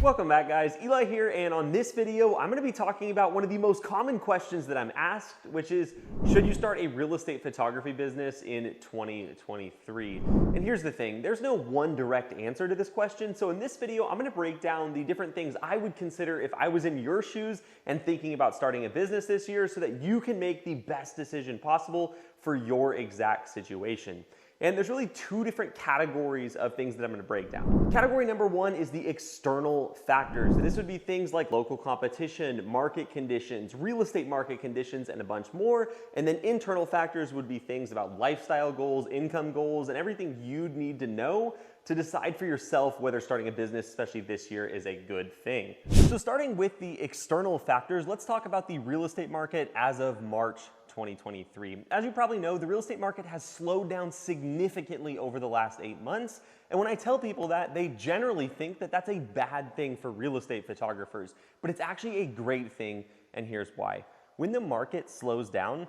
Welcome back, guys. Eli here, and on this video, I'm going to be talking about one of the most common questions that I'm asked, which is, should you start a real estate photography business in 2023? And here's the thing, there's no one direct answer to this question, so in this video, I'm going to break down the different things I would consider if I was in your shoes and thinking about starting a business this year so that you can make the best decision possible for your exact situation. And there's really two different categories of things that I'm going to break down. Category number one is the external factors. This would be things like local competition, market conditions, real estate market conditions, and a bunch more. And then internal factors would be things about lifestyle goals, income goals, and everything you'd need to know to decide for yourself whether starting a business, especially this year, is a good thing. So starting with the external factors, let's talk about the real estate market as of March 2023. As you probably know, the real estate market has slowed down significantly over the last 8 months. And when I tell people that, they generally think that that's a bad thing for real estate photographers, but it's actually a great thing, and here's why. When the market slows down,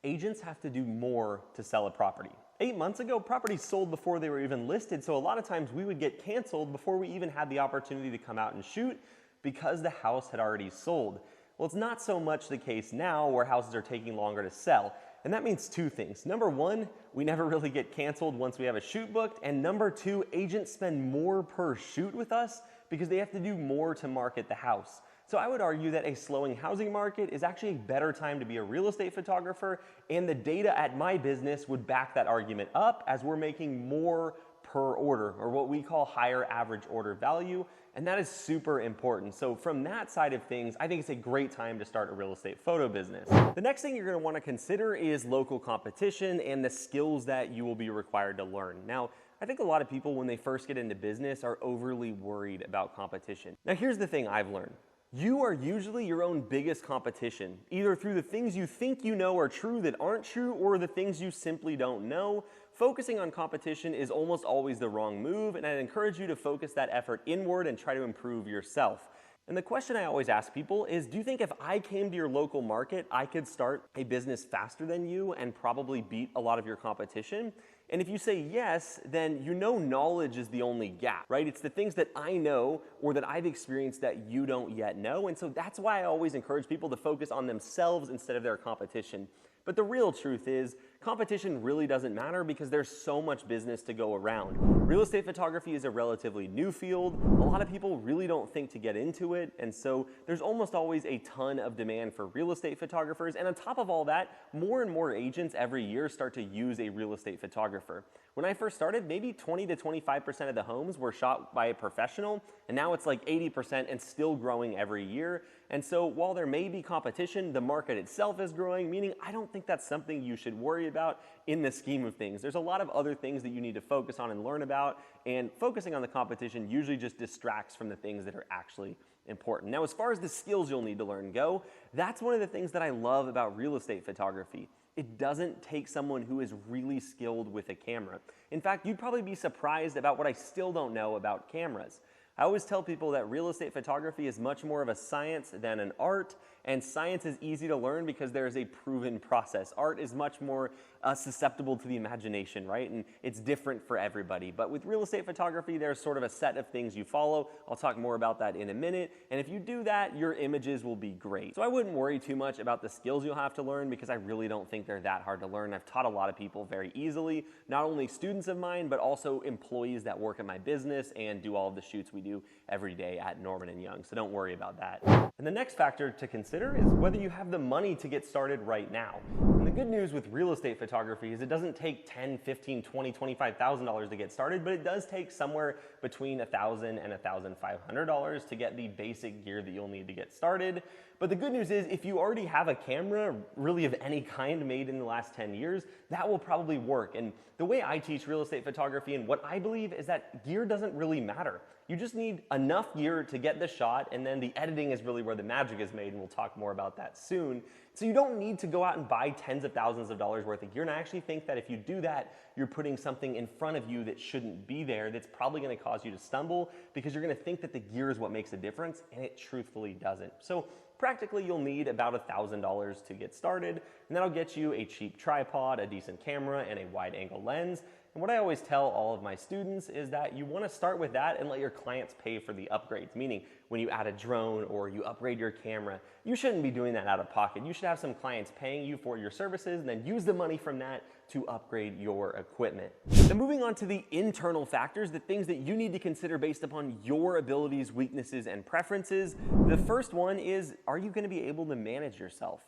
agents have to do more to sell a property. 8 months ago, properties sold before they were even listed, so a lot of times we would get canceled before we even had the opportunity to come out and shoot because the house had already sold. Well, it's not so much the case now where houses are taking longer to sell. And that means two things. Number one, we never really get canceled once we have a shoot booked. And number two, agents spend more per shoot with us because they have to do more to market the house. So I would argue that a slowing housing market is actually a better time to be a real estate photographer, and the data at my business would back that argument up as we're making more per order, or what we call higher average order value, and that is super important. So from that side of things, I think it's a great time to start a real estate photo business. The next thing you're going to want to consider is local competition and the skills that you will be required to learn. Now, I think a lot of people when they first get into business are overly worried about competition. Now, here's the thing I've learned. You are usually your own biggest competition, either through the things you think you know are true that aren't true, or the things you simply don't know. Focusing on competition is almost always the wrong move, and I'd encourage you to focus that effort inward and try to improve yourself. And the question I always ask people is, do you think if I came to your local market, I could start a business faster than you and probably beat a lot of your competition? And if you say yes, then you know knowledge is the only gap, right? It's the things that I know or that I've experienced that you don't yet know. And so that's why I always encourage people to focus on themselves instead of their competition. But the real truth is, competition really doesn't matter because there's so much business to go around. Real estate photography is a relatively new field. A lot of people really don't think to get into it, and so there's almost always a ton of demand for real estate photographers. And on top of all that, more and more agents every year start to use a real estate photographer. When I first started, maybe 20 to 25% of the homes were shot by a professional, and now it's like 80% and still growing every year. And so while there may be competition, the market itself is growing, meaning I don't think that's something you should worry about in the scheme of things. There's a lot of other things that you need to focus on and learn about, and focusing on the competition usually just distracts from the things that are actually important. Now, as far as the skills you'll need to learn go, that's one of the things that I love about real estate photography. It doesn't take someone who is really skilled with a camera. In fact, you'd probably be surprised about what I still don't know about cameras. I always tell people that real estate photography is much more of a science than an art, and science is easy to learn because there is a proven process. Art is much more susceptible to the imagination, right? And it's different for everybody. But with real estate photography, there's sort of a set of things you follow. I'll talk more about that in a minute. And if you do that, your images will be great. So I wouldn't worry too much about the skills you'll have to learn because I really don't think they're that hard to learn. I've taught a lot of people very easily, not only students of mine, but also employees that work at my business and do all of the shoots we do every day at Norman & Young. So don't worry about that. And the next factor to consider is whether you have the money to get started right now. And the good news with real estate photography is it doesn't take $10,000, $15,000, $20,000, $25,000 to get started, but it does take somewhere between $1,000 and $1,500 to get the basic gear that you'll need to get started. But the good news is if you already have a camera, really of any kind made in the last 10 years, that will probably work. And the way I teach real estate photography and what I believe is that gear doesn't really matter. You just need enough gear to get the shot, and then the editing is really where the magic is made, and we'll talk more about that soon. So you don't need to go out and buy tens of thousands of dollars worth of gear, and I actually think that if you do that, you're putting something in front of you that shouldn't be there that's probably going to cause you to stumble because you're going to think that the gear is what makes a difference, and it truthfully doesn't. So practically you'll need about $1,000 to get started, and that'll get you a cheap tripod, a decent camera, and a wide angle lens. And what I always tell all of my students is that you want to start with that and let your clients pay for the upgrades. Meaning, when you add a drone or you upgrade your camera, you shouldn't be doing that out of pocket. You should have some clients paying you for your services and then use the money from that to upgrade your equipment. Now, moving on to the internal factors, the things that you need to consider based upon your abilities, weaknesses, and preferences. The first one is, are you going to be able to manage yourself?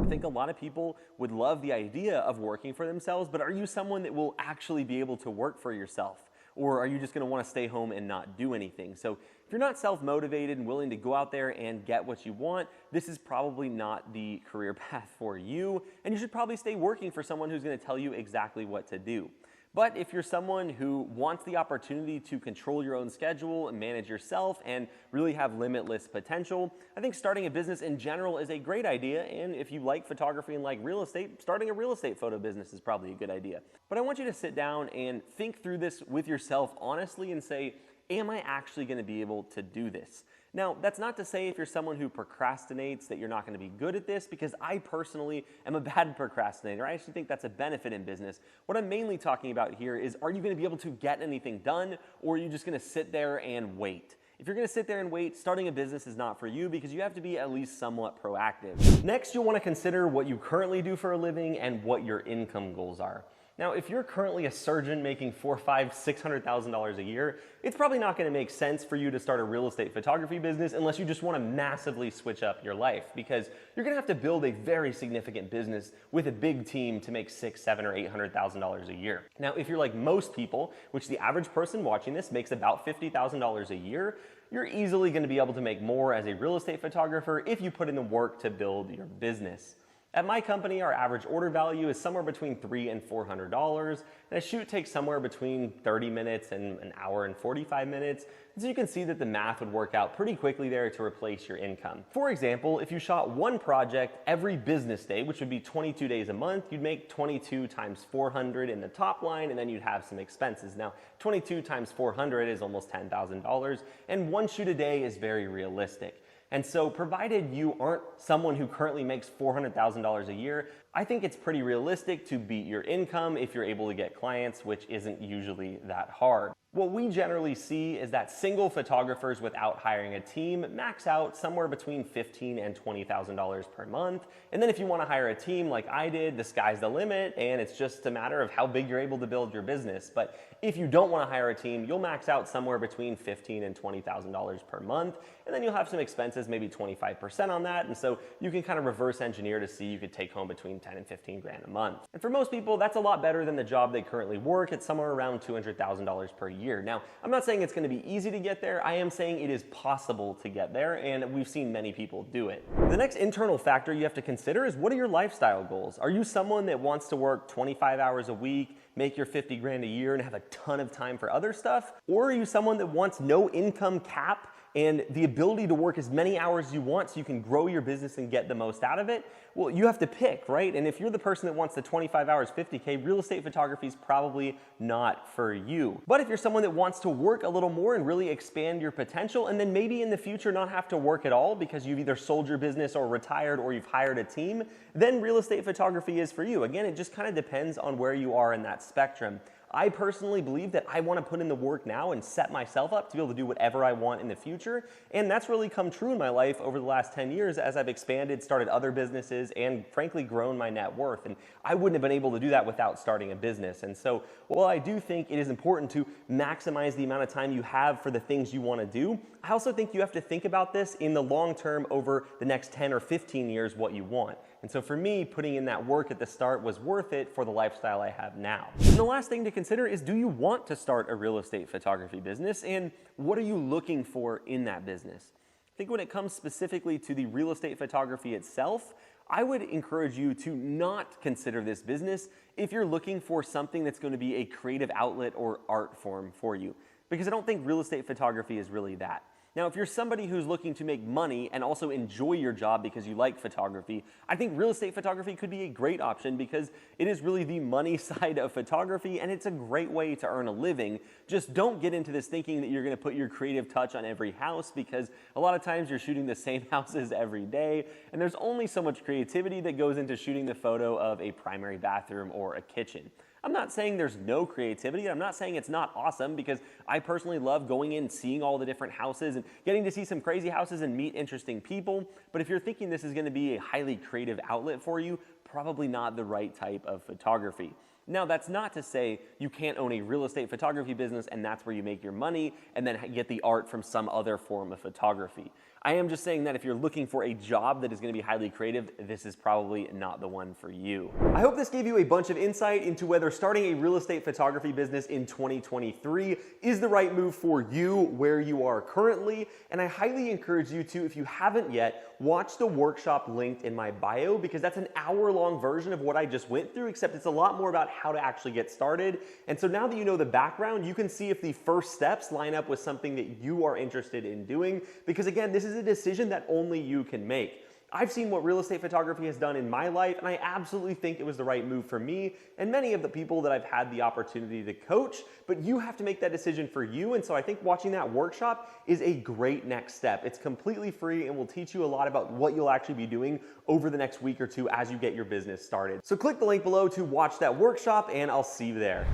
I think a lot of people would love the idea of working for themselves, but are you someone that will actually be able to work for yourself? Or are you just going to want to stay home and not do anything? So if you're not self-motivated and willing to go out there and get what you want, this is probably not the career path for you, and you should probably stay working for someone who's going to tell you exactly what to do. But if you're someone who wants the opportunity to control your own schedule and manage yourself and really have limitless potential, I think starting a business in general is a great idea. And if you like photography and like real estate, starting a real estate photo business is probably a good idea. But I want you to sit down and think through this with yourself honestly and say, am I actually going to be able to do this? Now, that's not to say if you're someone who procrastinates that you're not going to be good at this, because I personally am a bad procrastinator. I actually think that's a benefit in business. What I'm mainly talking about here is, are you going to be able to get anything done, or are you just going to sit there and wait? If you're going to sit there and wait, starting a business is not for you because you have to be at least somewhat proactive. Next, you'll want to consider what you currently do for a living and what your income goals are. Now, if you're currently a surgeon making $400,000, $500,000, $600,000 a year, it's probably not going to make sense for you to start a real estate photography business unless you just want to massively switch up your life, because you're going to have to build a very significant business with a big team to make $600,000, $700,000, or $800,000 a year. Now, if you're like most people, which the average person watching this makes about $50,000 a year, you're easily going to be able to make more as a real estate photographer if you put in the work to build your business. At my company, our average order value is somewhere between $300 and $400, and a shoot takes somewhere between 30 minutes and an hour and 45 minutes. And so you can see that the math would work out pretty quickly there to replace your income. For example, if you shot one project every business day, which would be 22 days a month, you'd make 22 times 400 in the top line, and then you'd have some expenses. Now, 22 times 400 is almost $10,000, and one shoot a day is very realistic. And so provided you aren't someone who currently makes $400,000 a year, I think it's pretty realistic to beat your income if you're able to get clients, which isn't usually that hard. What we generally see is that single photographers without hiring a team max out somewhere between $15,000 and $20,000 per month. And then if you want to hire a team like I did, the sky's the limit, and it's just a matter of how big you're able to build your business. But if you don't want to hire a team, you'll max out somewhere between $15,000 and $20,000 per month. And then you'll have some expenses, maybe 25% on that. And so you can kind of reverse engineer to see you could take home between 10 and 15 grand a month. And for most people, that's a lot better than the job they currently work. It's somewhere around $200,000 per year. Now, I'm not saying it's going to be easy to get there. I am saying it is possible to get there, and we've seen many people do it. The next internal factor you have to consider is, what are your lifestyle goals? Are you someone that wants to work 25 hours a week, make your 50 grand a year, and have a ton of time for other stuff? Or are you someone that wants no income cap and the ability to work as many hours as you want so you can grow your business and get the most out of it? Well, you have to pick, right? And if you're the person that wants the 25 hours, 50K, real estate photography is probably not for you. But if you're someone that wants to work a little more and really expand your potential, and then maybe in the future not have to work at all because you've either sold your business or retired or you've hired a team, then real estate photography is for you. Again, it just kind of depends on where you are in that spectrum. I personally believe that I want to put in the work now and set myself up to be able to do whatever I want in the future. And that's really come true in my life over the last 10 years as I've expanded, started other businesses, and frankly grown my net worth. And I wouldn't have been able to do that without starting a business. And so while I do think it is important to maximize the amount of time you have for the things you want to do, I also think you have to think about this in the long term over the next 10 or 15 years, what you want. And so for me, putting in that work at the start was worth it for the lifestyle I have now. And the last thing to consider is, do you want to start a real estate photography business, and what are you looking for in that business? I think when it comes specifically to the real estate photography itself, I would encourage you to not consider this business if you're looking for something that's going to be a creative outlet or art form for you, because I don't think real estate photography is really that. Now, if you're somebody who's looking to make money and also enjoy your job because you like photography, I think real estate photography could be a great option because it is really the money side of photography, and it's a great way to earn a living. Just don't get into this thinking that you're going to put your creative touch on every house, because a lot of times you're shooting the same houses every day, and there's only so much creativity that goes into shooting the photo of a primary bathroom or a kitchen. I'm not saying there's no creativity. I'm not saying it's not awesome, because I personally love going in, seeing all the different houses and getting to see some crazy houses and meet interesting people. But if you're thinking this is going to be a highly creative outlet for you, probably not the right type of photography. Now, that's not to say you can't own a real estate photography business and that's where you make your money and then get the art from some other form of photography. I am just saying that if you're looking for a job that is going to be highly creative, this is probably not the one for you. I hope this gave you a bunch of insight into whether starting a real estate photography business in 2023 is the right move for you where you are currently. And I highly encourage you to, if you haven't yet, watch the workshop linked in my bio, because that's an hour-long version of what I just went through, except it's a lot more about how to actually get started. And so now that you know the background, you can see if the first steps line up with something that you are interested in doing, because again, this is a decision that only you can make. I've seen what real estate photography has done in my life, and I absolutely think it was the right move for me and many of the people that I've had the opportunity to coach, but you have to make that decision for you. And so I think watching that workshop is a great next step. It's completely free and will teach you a lot about what you'll actually be doing over the next week or two as you get your business started. So click the link below to watch that workshop, and I'll see you there.